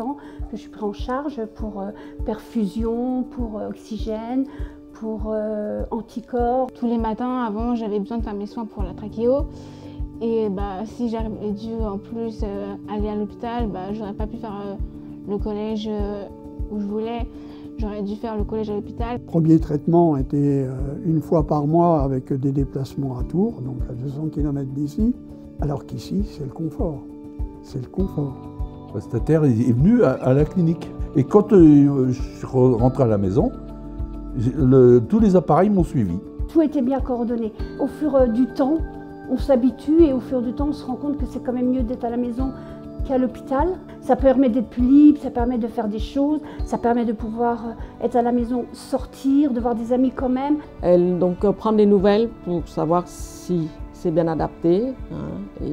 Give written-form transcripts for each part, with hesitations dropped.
ans que je suis prise en charge pour perfusion, pour oxygène, pour anticorps. Tous les matins, avant, j'avais besoin de faire mes soins pour la trachéo. Et si j'avais dû en plus aller à l'hôpital, j'aurais pas pu faire le collège où je voulais. J'aurais dû faire le collège à l'hôpital. Le premier traitement était une fois par mois avec des déplacements à Tours, donc à 200 km d'ici, alors qu'ici, c'est le confort. C'est le confort. Le prestataire est venu à la clinique. Et quand je suis rentré à la maison, tous les appareils m'ont suivi. Tout était bien coordonné. Au fur du temps, on s'habitue et au fur du temps, on se rend compte que c'est quand même mieux d'être à la maison qu'à l'hôpital. Ça permet d'être plus libre, ça permet de faire des choses, ça permet de pouvoir être à la maison, sortir, de voir des amis quand même. Elle donc prend des nouvelles pour savoir si c'est bien adapté, hein,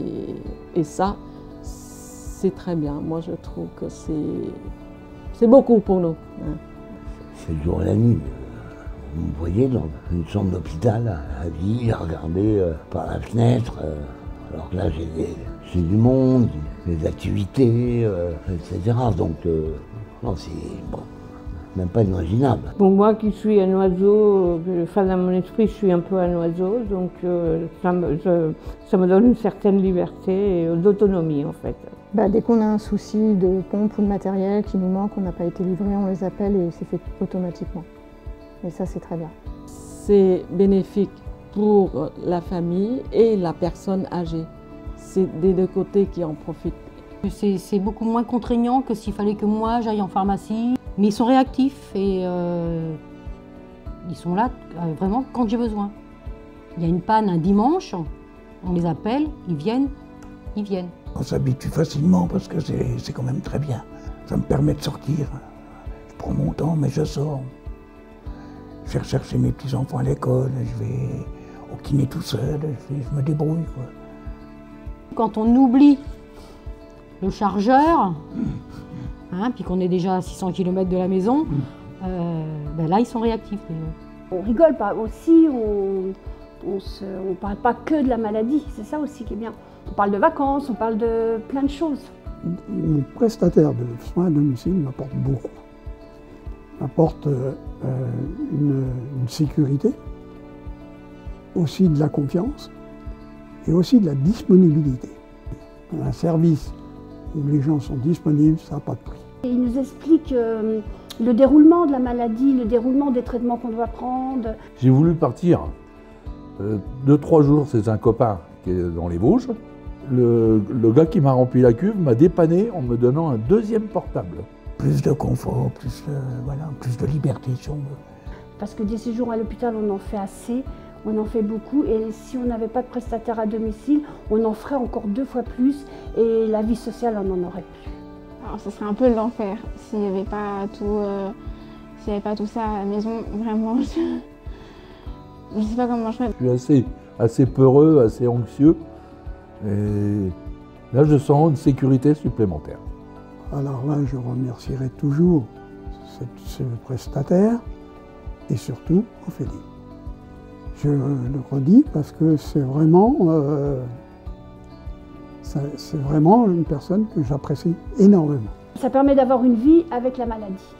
et ça, c'est très bien. Moi, je trouve que c'est beaucoup pour nous. Hein. C'est le jour et la nuit. Vous me voyez dans une chambre d'hôpital, à vie, à regarder par la fenêtre, alors que là j'ai du monde, des activités, etc. Donc, non, c'est bon, même pas imaginable. Pour moi qui suis un oiseau, dans mon esprit, je suis un peu un oiseau, donc ça me donne une certaine liberté et d'autonomie en fait. Dès qu'on a un souci de pompe ou de matériel qui nous manque, on n'a pas été livré, on les appelle et c'est fait automatiquement. Et ça, c'est très bien. C'est bénéfique pour la famille et la personne âgée. C'est des deux côtés qui en profitent. C'est beaucoup moins contraignant que s'il fallait que moi j'aille en pharmacie. Mais ils sont réactifs et ils sont là vraiment quand j'ai besoin. Il y a une panne un dimanche, on les appelle, ils viennent. On s'habitue facilement parce que c'est quand même très bien. Ça me permet de sortir. Je prends mon temps, mais je sors. Je vais chercher mes petits-enfants à l'école, je vais au kiné tout seul, je me débrouille, quoi. Quand on oublie le chargeur, puis qu'on est déjà à 600 km de la maison, là ils sont réactifs. On rigole pas aussi, on parle pas que de la maladie, c'est ça aussi qui est bien. On parle de vacances, on parle de plein de choses. Mon prestataire de soins à domicile m'apporte beaucoup. M'apporte une sécurité, aussi de la confiance et aussi de la disponibilité. Un service où les gens sont disponibles, ça n'a pas de prix. Et il nous explique le déroulement de la maladie, le déroulement des traitements qu'on doit prendre. J'ai voulu partir 2-3 jours chez un copain qui est dans les Vosges. Le gars qui m'a rempli la cuve m'a dépanné en me donnant un deuxième portable. Plus de confort, plus de liberté si on veut. Parce que des séjours à l'hôpital, on en fait assez, on en fait beaucoup. Et si on n'avait pas de prestataire à domicile, on en ferait encore 2 fois plus. Et la vie sociale, on n'en aurait plus. Alors, ce serait un peu l'enfer s'il n'y avait pas tout ça à la maison. Vraiment, je ne sais pas comment je ferais. Je suis assez peureux, assez anxieux. Et là, je sens une sécurité supplémentaire. Alors là, je remercierai toujours ce prestataire et surtout Ophélie. Je le redis parce que c'est vraiment une personne que j'apprécie énormément. Ça permet d'avoir une vie avec la maladie.